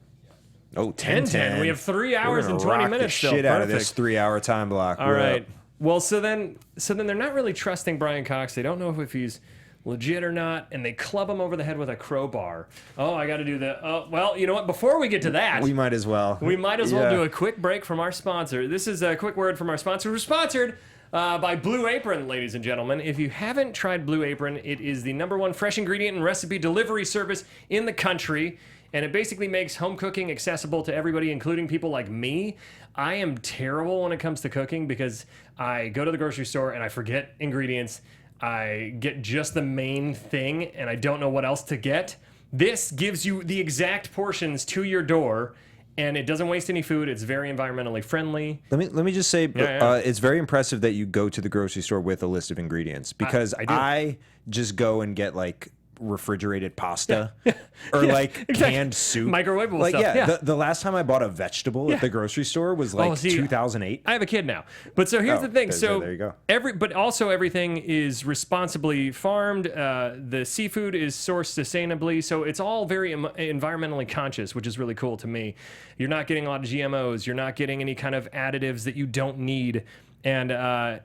Oh, 10:10. We have 3 hours and 20 minutes still. Shit out of this Perfect. 3-hour time block. All right. Well, so then they're not really trusting Brian Cox. They don't know if he's legit or not, and they club him over the head with a crowbar. Oh, I got to do that. Oh, well, you know what? Before we get to that, We might as well. we might as well Yeah. do a quick break from our sponsor. This is a quick word from our sponsor. We're sponsored by Blue Apron, ladies and gentlemen. If you haven't tried Blue Apron, it is the #1 fresh ingredient and recipe delivery service in the country. And it basically makes home cooking accessible to everybody, including people like me. I am terrible when it comes to cooking because I go to the grocery store and I forget ingredients. I get just the main thing and I don't know what else to get. This gives you the exact portions to your door, and it doesn't waste any food. It's very environmentally friendly. Let me just say, Yeah. it's very impressive that you go to the grocery store with a list of ingredients because I do. I just go and get like refrigerated pasta or Yeah, like exactly. canned soup, Microwavable like, stuff. Yeah. The last time I bought a vegetable at the grocery store was like see, 2008. I have a kid now, but so here's Oh, the thing. So there you go. But also everything is responsibly farmed. The seafood is sourced sustainably, so it's all very environmentally conscious, which is really cool to me. You're not getting a lot of GMOs. You're not getting any kind of additives that you don't need. And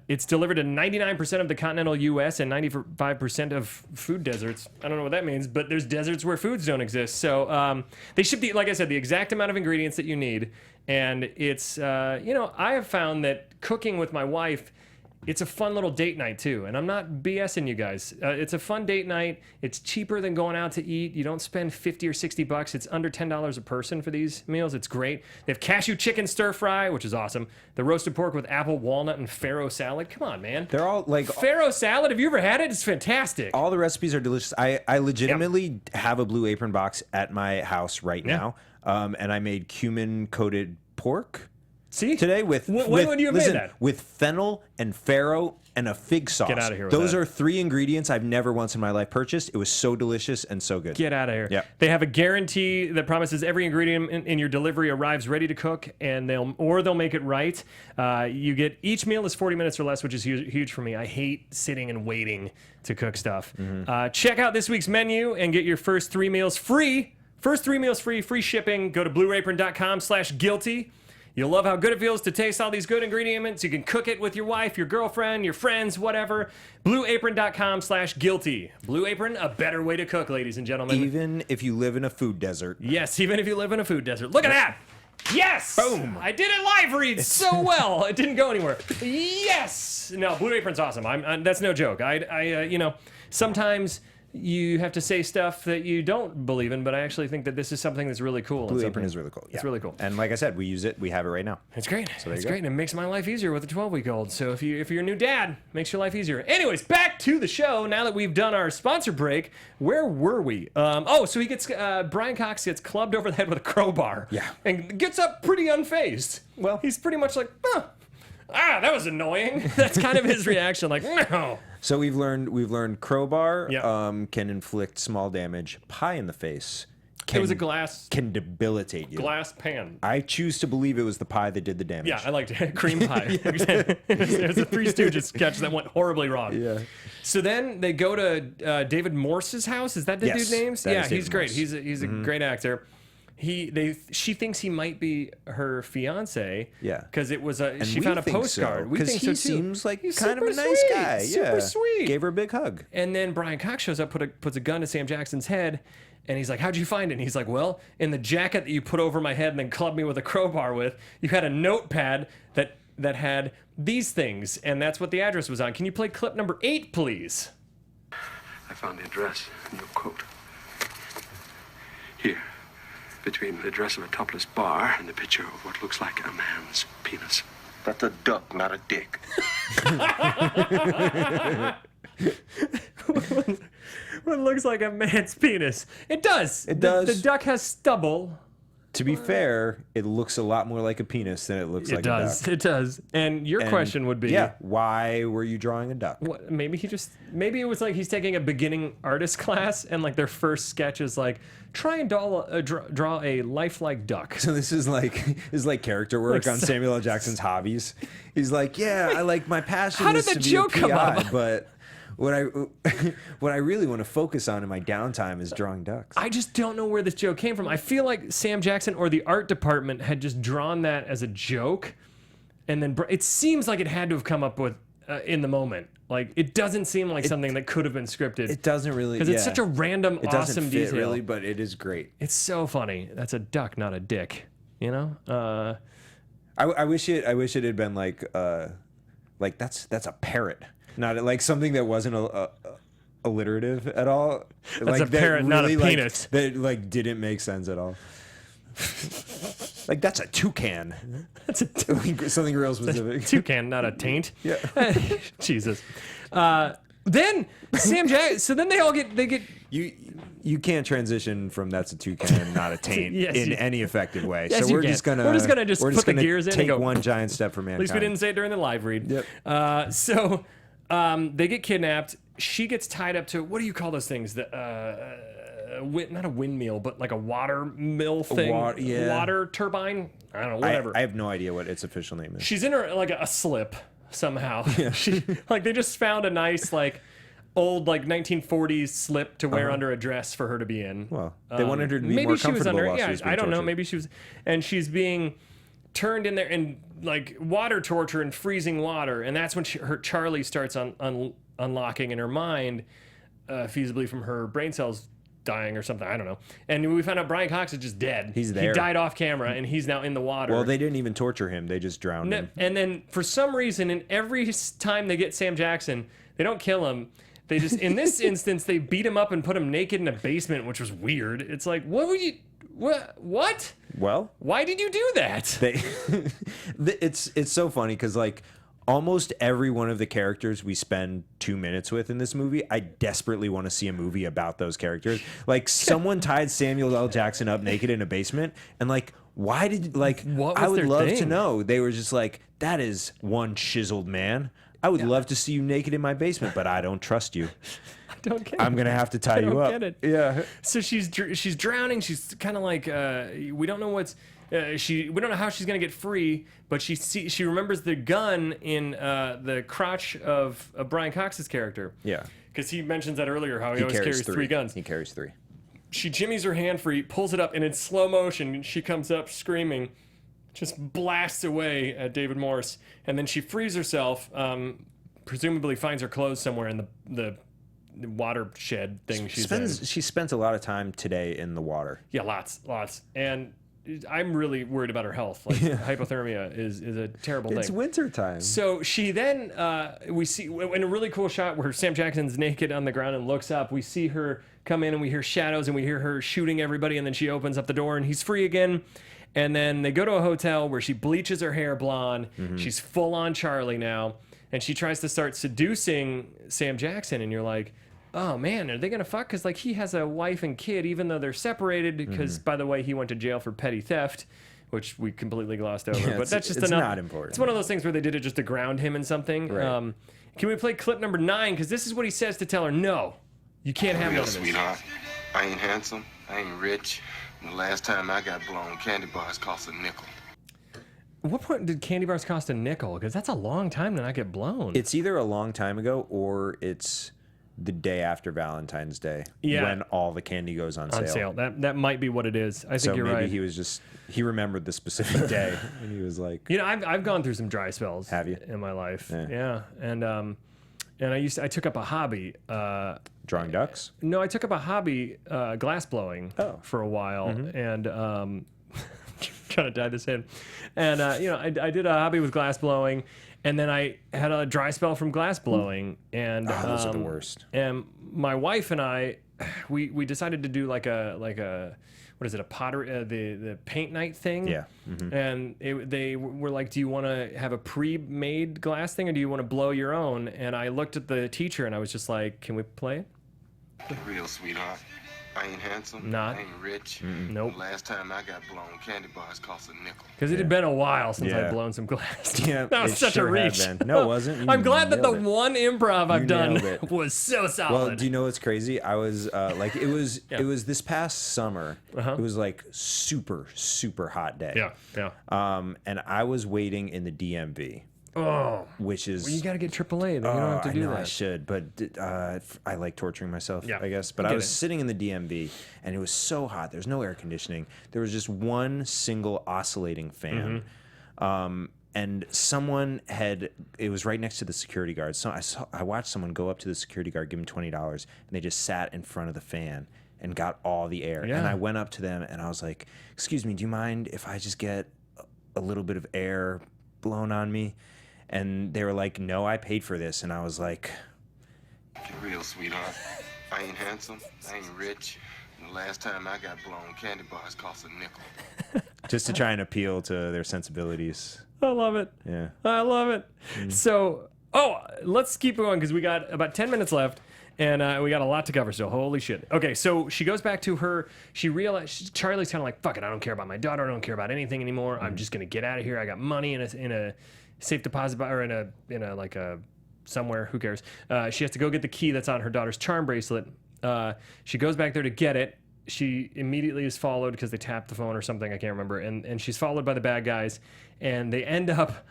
it's delivered to 99% of the continental U.S. and 95% of food deserts. I don't know what that means, but there's deserts where foods don't exist. So they ship, like I said, the exact amount of ingredients that you need. And it's, I have found that cooking with my wife, it's a fun little date night too. And I'm not BSing you guys. It's a fun date night. It's cheaper than going out to eat. You don't spend $50 or $60. It's under $10 a person for these meals. It's great. They have cashew chicken stir fry, which is awesome. The roasted pork with apple, walnut, and farro salad. Come on, man. They're all like Farro salad. Have you ever had it? It's fantastic. all the recipes are delicious. I legitimately have a Blue Apron box at my house right now, and I made cumin coated pork. See? Today with When with, would you have listen, made that? with fennel and farro and a fig sauce. Get outta here with Those that. are 3 ingredients I've never once in my life purchased. It was so delicious and so good. Get out of here. Yeah. They have a guarantee that promises every ingredient in your delivery arrives ready to cook, and they'll make it right. You get each meal is 40 minutes or less, which is huge for me. I hate sitting and waiting to cook stuff. Check out this week's menu and get your first 3 meals free. First 3 meals free shipping. Go to blueapron.com/guilty. You'll love how good it feels to taste all these good ingredients. You can cook it with your wife, your girlfriend, your friends, whatever. Blueapron.com/guilty. Blue Apron, a better way to cook, ladies and gentlemen. Even if you live in a food desert. Yes, even if you live in a food desert. Look at that! Yes! Boom! I did it live read so well. It didn't go anywhere. Yes! No, Blue Apron's awesome. That's no joke. Sometimes you have to say stuff that you don't believe in, but I actually think that this is something that's really cool. Blue Apron is really cool. It's really cool. And like I said, we use it. We have it right now. It's great. there It's you go. great, and it makes my life easier with a 12-week-old. So if you're a new dad, makes your life easier. Anyways, back to the show. Now that we've done our sponsor break, where were we? So he gets Brian Cox gets clubbed over the head with a crowbar. Yeah. And gets up pretty unfazed. Well, he's pretty much like, that was annoying. That's kind of his reaction. Like, no. So we've learned crowbar Yeah. can inflict small damage. Pie in the face It was a glass can debilitate you. pan. I choose to believe it was the pie that did the damage. Yeah, I liked it. Cream pie. There's a Three Stooges sketch that went horribly wrong. Yeah. So then they go to David Morse's house. Is that the Yes, dude's name? that Yeah, is he's David great. Morse. He's a great actor. She thinks he might be her fiance. Yeah. Because it was And she we found a think postcard. so, We think he so too. seems like He's kind of a super nice sweet, guy. Super Yeah. sweet. Gave her a big hug. And then Brian Cox shows up, puts a gun to Sam Jackson's head, and he's like, "How'd you find it?" And he's like, "Well, in the jacket that you put over my head and then clubbed me with a crowbar with, you had a notepad that that had these things, and that's what the address was on. Can you play clip number 8, please? I found the address in your coat. Here, between the address of a topless bar and the picture of what looks like a man's penis. That's a duck, not a dick. What looks like a man's penis. It does. It does. The duck has stubble. To be fair, it looks a lot more like a penis than it looks like a duck. It does. And your question would be, yeah, why were you drawing a duck? what, maybe it was like he's taking a beginning artist class, and like their first sketch is like, try and draw a lifelike duck. So this is like character work on Samuel L. Jackson's hobbies. He's like, yeah, I like my passion. How is did to the be joke a come PI, up? But what I really want to focus on in my downtime is drawing ducks. I just don't know where this joke came from. I feel like Sam Jackson or the art department had just drawn that as a joke, and then it seems like it had to have come up with in the moment. Like, it doesn't seem like something that could have been scripted. It doesn't really, because it's such a random, it doesn't awesome fit detail. really, but it is great. It's so funny. That's a duck, not a dick. You know? I wish it had been like that's a parrot, not like something that wasn't alliterative at all. That's a parrot, not a penis. That like didn't make sense at all. Like, that's a toucan. That's a something real specific. toucan, not a taint. Yeah. Jesus. Then Sam Jackson. So then they get. You can't transition from that's a toucan, not a taint Yes, in you- any effective way. Yes, so you we're can. just gonna put the gears in and take go. one giant step for mankind. At least we didn't say it during the live read. Yep. So they get kidnapped. She gets tied up to, what do you call those things? Not a windmill, but like a water mill thing. Water turbine. I don't know. Whatever. I have no idea what its official name is. She's in her like a slip somehow. She like they just found a nice like old like 1940s slip to wear under a dress for her to be in. Well, they wanted her to be maybe more she was comfortable under. while she Yeah, was being I don't know. tortured. Maybe she was, and she's being turned in there and like water torture and freezing water, and that's when her Charlie starts unlocking in her mind, feasibly from her brain cells dying or something. I don't know. And we found out Brian Cox is just dead. He's there. He died off camera, and he's now in the water. Well, they didn't even torture him. They just drowned him. And then for some reason, in every time they get Sam Jackson, they don't kill him. They just, in this instance, they beat him up and put him naked in a basement, which was weird. It's like, what were you? What? Well, Why did you do that? It's so funny because like almost every one of the characters we spend 2 minutes with in this movie, I desperately want to see a movie about those characters. Like someone tied Samuel L. Jackson up naked in a basement, and like, why did what was I would their love to thing? know. They were just like, that is one chiseled man. I would love to see you naked in my basement, but I don't trust you. I don't get it. I'm gonna have to tie I you don't up. get it. Yeah. So she's drowning. She's kind of like we don't know what's we don't know how she's gonna get free, but she remembers the gun in the crotch of Brian Cox's character. Yeah. Because he mentions that earlier, how he always carries three guns. He carries 3. She jimmies her hand free, pulls it up, and in slow motion, she comes up screaming, just blasts away at David Morse, and then she frees herself, presumably finds her clothes somewhere in the watershed thing she's in. She spent a lot of time today in the water. Yeah, lots. And I'm really worried about her health. Like, hypothermia is a terrible thing. It's winter time. So she then, we see in a really cool shot where Sam Jackson's naked on the ground and looks up, we see her come in and we hear shadows and we hear her shooting everybody, and then she opens up the door and he's free again. And then they go to a hotel where she bleaches her hair blonde. Mm-hmm. She's full on Charlie now. And she tries to start seducing Sam Jackson, and you're like, oh man, are they gonna fuck? Because like he has a wife and kid, even though they're separated. Because by the way, he went to jail for petty theft, which we completely glossed over. Yeah, but that's just it's enough. not important. It's one of those things where they did it just to ground him in something. Right. Can we play clip number 9? Because this is what he says to tell her, no, you can't have none Real of this. sweetheart. I ain't handsome. I ain't rich. And the last time I got blown, candy bars cost a nickel. At what point did candy bars cost a nickel? Because that's a long time to not get blown. It's either a long time ago or it's the day after Valentine's Day when all the candy goes on sale. That might be what it is. I think So you're maybe right. he remembered the specific day and he was like, You know, I've gone through some dry spells. Have you? In my life? Yeah. And I took up a hobby. drawing ducks. No, I took up a hobby, glass blowing, Oh. for a while, and trying to tie this in. And, I did a hobby with glass blowing, and then I had a dry spell from glass blowing. And those are the worst. And my wife and I, we decided to do like a what is it, a pottery, the paint night thing? Yeah. Mm-hmm. And they were like, do you want to have a pre-made glass thing, or do you want to blow your own? And I looked at the teacher, and I was just like, can we play it? Real sweetheart. I ain't handsome. Not. I ain't rich. Nope. Last time I got blown, candy bars cost a nickel. Because it had been a while since Yeah. I'd blown some glass. Yeah, That was it such sure a had reach. been. No, it wasn't. You I'm glad that the nailed it. one improv I've You done nailed it. was so solid. Well, do you know what's crazy? I was it was this past summer. It was like super hot day. Yeah. And I was waiting in the DMV. Oh, which is well, you got to get AAA. Then you don't have to do I know that. I should, but I like torturing myself. Yeah, I guess. But I was sitting in the DMV, and it was so hot. There's no air conditioning. There was just one single oscillating fan. And someone it was right next to the security guard. So I watched someone go up to the security guard, give him $20, and they just sat in front of the fan and got all the air. Yeah. And I went up to them and I was like, "Excuse me, do you mind if I just get a little bit of air blown on me?" And they were like, "No, I paid for this." And I was like, You're real, sweetheart. I ain't handsome. I ain't rich. And the last time I got blown, candy bars cost a nickel. just to try and appeal to their sensibilities. I love it. Yeah. I love it. So, let's keep going because we got about 10 minutes left. And we got a lot to cover, so holy shit. Okay, so she goes back to her. She realized Charlie's kind of like, fuck it, I don't care about my daughter. I don't care about anything anymore. I'm just gonna get out of here. I got money in a safe deposit or in a like a somewhere. Who cares? She has to go get the key that's on her daughter's charm bracelet. She goes back there to get it. She immediately is followed because they tapped the phone or something. I can't remember. And she's followed by the bad guys, and they end up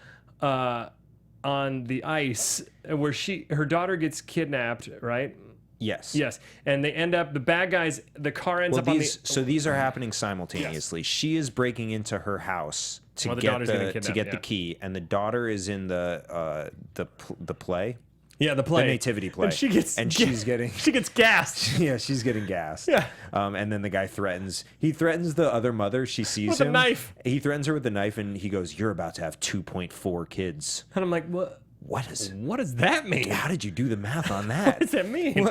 on the ice where her daughter gets kidnapped, right? Yes. Yes. And they end up, the bad guys, the car ends up on the... So these are happening simultaneously. Yes. She is breaking into her house to get the key, and the daughter is in the play. Yeah, the play. The nativity play. And she's gassed. Yeah, she's getting gassed. Yeah. And then the guy threatens the other mother. She sees with him. With a knife. He threatens her with a knife, and he goes, "You're about to have 2.4 kids." And I'm like, what? What does that mean? How did you do the math on that? What does that mean?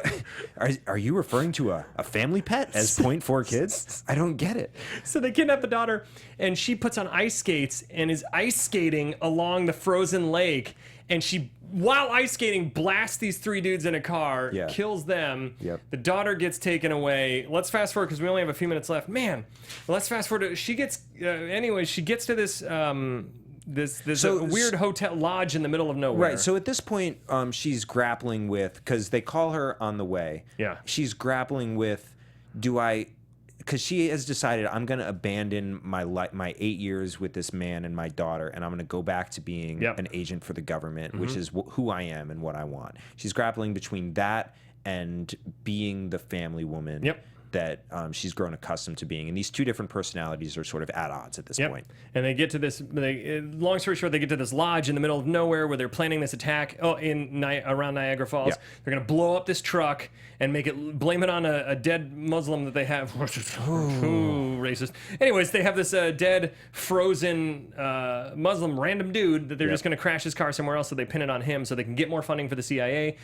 Are you referring to a family pet as 0.4 kids? I don't get it. So they kidnap the daughter, and she puts on ice skates and is ice skating along the frozen lake. And she, while ice skating, blasts these three dudes in a car, kills them. Yep. The daughter gets taken away. Let's fast forward because we only have a few minutes left. Man, let's fast forward. She gets, anyway, she gets to this... There's a weird hotel lodge in the middle of nowhere. Right. So at this point, she's grappling with, because they call her on the way. Yeah. She's grappling with, because she has decided, I'm going to abandon my 8 years with this man and my daughter, and I'm going to go back to being an agent for the government, which is who I am and what I want. She's grappling between that and being the family woman. Yep. That she's grown accustomed to being. And these two different personalities are sort of at odds at this point. And they get to this, long story short, they get to this lodge in the middle of nowhere where they're planning this attack around Niagara Falls. Yeah. They're going to blow up this truck and blame it on a dead Muslim that they have. Ooh, racist. Anyways, they have this dead, frozen Muslim random dude that they're just going to crash his car somewhere else, so they pin it on him so they can get more funding for the CIA.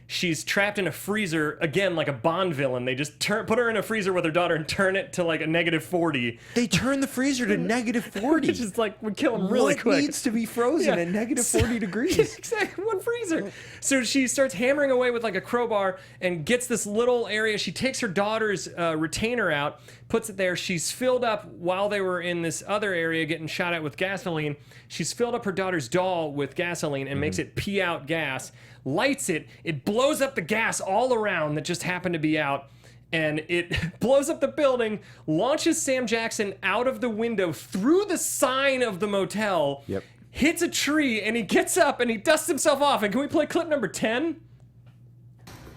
She's trapped in a freezer, again, like a Bond villain. They just put her in a freezer with her daughter and turn it to like a -40. They turn the freezer to -40. It's just like, we kill him really quick. What needs to be frozen at -40 degrees? Exactly, one freezer. So she starts hammering away with like a crowbar and gets this little area. She takes her daughter's retainer out, puts it there. She's filled up while they were in this other area getting shot at with gasoline. She's filled up her daughter's doll with gasoline and makes it pee out gas, lights it. It blows up the gas all around that just happened to be out. And it blows up the building, launches Sam Jackson out of the window through the sign of the motel, hits a tree, and he gets up and he dusts himself off. And can we play clip number 10?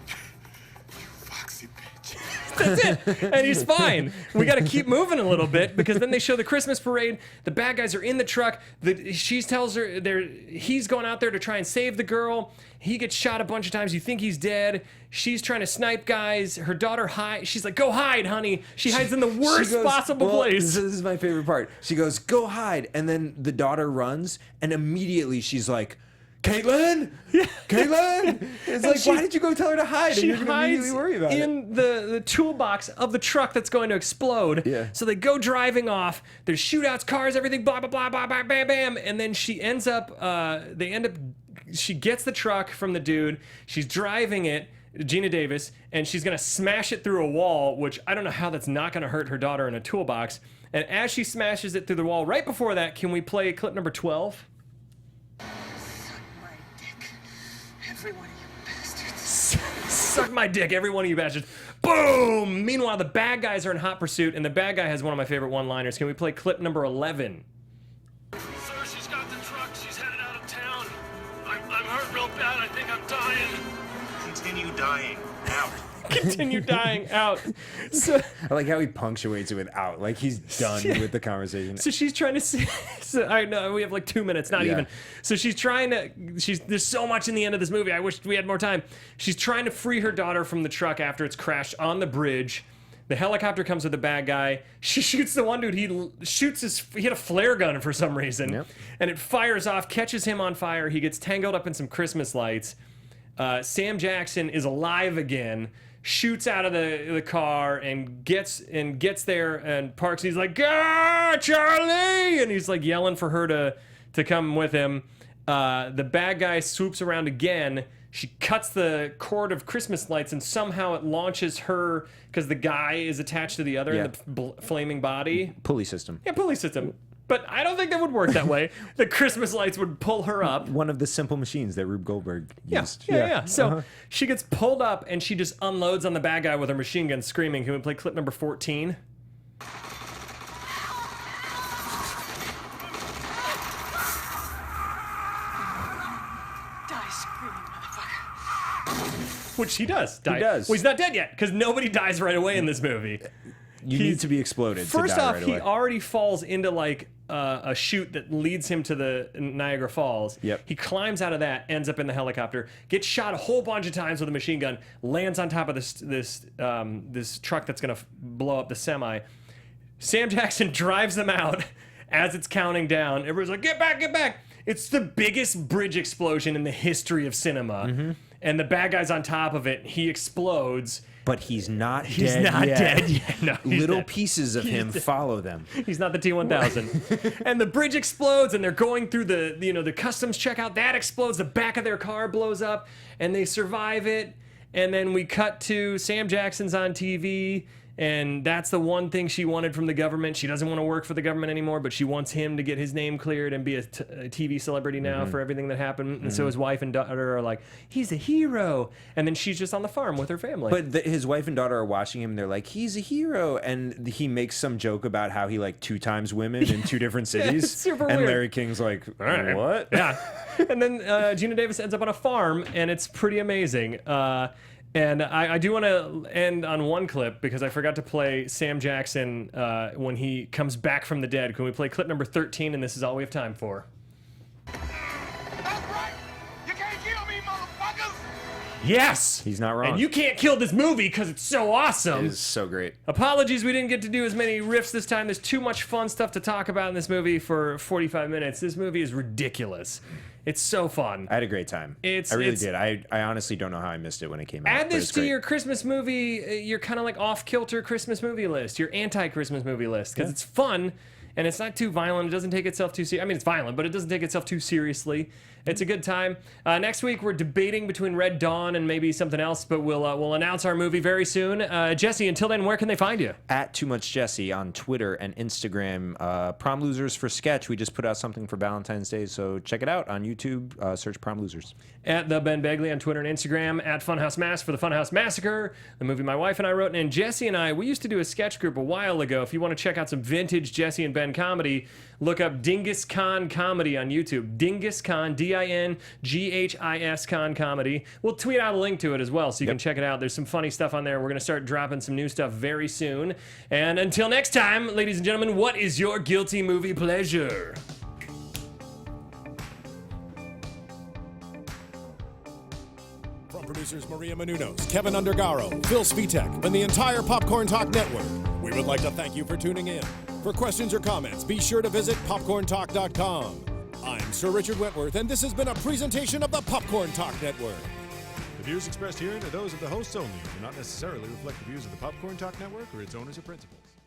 You foxy bitch. That's it. And he's fine. We got to keep moving a little bit because then they show the Christmas parade. The bad guys are in the truck. She tells her he's going out there to try and save the girl. He gets shot a bunch of times. You think he's dead. She's trying to snipe guys. Her daughter hides. She's like, go hide, honey. She hides in the worst possible place. This is my favorite part. She goes, go hide. And then the daughter runs, and immediately she's like, Caitlin? Caitlin? It's like, why did you go tell her to hide? She and you're going to immediately worry about it. in the toolbox of the truck that's going to explode. Yeah. So they go driving off. There's shootouts, cars, everything, blah, blah, blah, blah, blah, bam, bam. And then she ends up, she gets the truck from the dude. She's driving it, Geena Davis, and she's going to smash it through a wall, which I don't know how that's not going to hurt her daughter in a toolbox. And as she smashes it through the wall, right before that, can we play clip number 12? Every one of you bastards. Suck my dick, every one of you bastards. Boom! Meanwhile, the bad guys are in hot pursuit, and the bad guy has one of my favorite one-liners. Can we play clip number 11? Sir, she's got the truck. She's headed out of town. I'm hurt real bad. I think I'm dying. Continue dying. Out. Continue dying out. So, I like how he punctuates it with out. Like he's done with the conversation. so she's trying to say, I know we have like 2 minutes, not even. So she's trying to, there's so much in the end of this movie. I wish we had more time. She's trying to free her daughter from the truck after it's crashed on the bridge. The helicopter comes with the bad guy. She shoots the one dude. He had a flare gun for some reason. And it fires off, catches him on fire. He gets tangled up in some Christmas lights. Sam Jackson is alive again. Shoots out of the car and gets there and parks. He's like, "Ah, Charlie!" And he's like yelling for her to come with him. The bad guy swoops around again. She cuts the cord of Christmas lights and somehow it launches her because the guy is attached to the other in the flaming body. Pulley system. Yeah, pulley system. But I don't think that would work that way. The Christmas lights would pull her up. One of the simple machines that Rube Goldberg used. Yeah. So she gets pulled up and she just unloads on the bad guy with her machine gun screaming. Can we play clip number 14? Die screaming, motherfucker. Which he does. Die. He does. Well, he's not dead yet because nobody dies right away in this movie. You need to be exploded. First to die off, right he away. already falls into like a chute that leads him to the Niagara Falls. Yep. He climbs out of that, ends up in the helicopter, gets shot a whole bunch of times with a machine gun, lands on top of this truck that's gonna blow up the semi. Sam Jackson drives them out as it's counting down. Everybody's like, "Get back, get back!" It's the biggest bridge explosion in the history of cinema, and the bad guy's on top of it. He explodes. But he's not He's dead not yet. dead yet. No, he's Little dead. pieces of him follow them. He's not the T-1000. And the bridge explodes, and they're going through the customs checkout. That explodes. The back of their car blows up, and they survive it. And then we cut to Sam Jackson's on TV, and that's the one thing she wanted from the government. She doesn't want to work for the government anymore, but she wants him to get his name cleared and be a TV celebrity now for everything that happened. And so his wife and daughter are like, he's a hero. And then she's just on the farm with her family. But his wife and daughter are watching him, and they're like, he's a hero. And he makes some joke about how he like 2 times women in 2 different cities. It's super and weird. Larry King's like, what? Yeah. And then Geena Davis ends up on a farm, and it's pretty amazing. And I do want to end on one clip because I forgot to play Sam Jackson when he comes back from the dead. Can we play clip number 13? And this is all we have time for. That's right. You can't kill me, motherfuckers. Yes! He's not wrong. And you can't kill this movie because it's so awesome. It is so great. Apologies we didn't get to do as many riffs this time. There's too much fun stuff to talk about in this movie for 45 minutes. This movie is ridiculous. It's so fun. I had a great time. I really did. I honestly don't know how I missed it when it came out. Add but this it's to great. your Christmas movie, your kind of like off-kilter Christmas movie list, your anti-Christmas movie list, because it's fun and it's not too violent. It doesn't take itself too seriously. I mean, it's violent, but it doesn't take itself too seriously. It's a good time. Next week, we're debating between Red Dawn and maybe something else, but we'll announce our movie very soon. Jesse, until then, where can they find you? At Too Much Jesse on Twitter and Instagram. Prom Losers for Sketch. We just put out something for Valentine's Day, so check it out on YouTube. Search Prom Losers. At the Ben Begley on Twitter and Instagram. At Funhouse Mass for the Funhouse Massacre, the movie my wife and I wrote. And Jesse and I, we used to do a sketch group a while ago. If you want to check out some vintage Jesse and Ben comedy, look up Dingus Khan Comedy on YouTube. Dingus Khan, DINGUS KINGHIS Con Comedy. We'll tweet out a link to it as well, so you can check it out. There's some funny stuff on there. We're going to start dropping some new stuff very soon. And until next time, ladies and gentlemen, what is your guilty movie pleasure? From producers Maria Menounos, Kevin Undergaro, Phil Svitek, and the entire Popcorn Talk Network, we would like to thank you for tuning in. For questions or comments, be sure to visit popcorntalk.com. I'm Sir Richard Wentworth, and this has been a presentation of the Popcorn Talk Network. The views expressed herein are those of the hosts only and do not necessarily reflect the views of the Popcorn Talk Network or its owners or principals.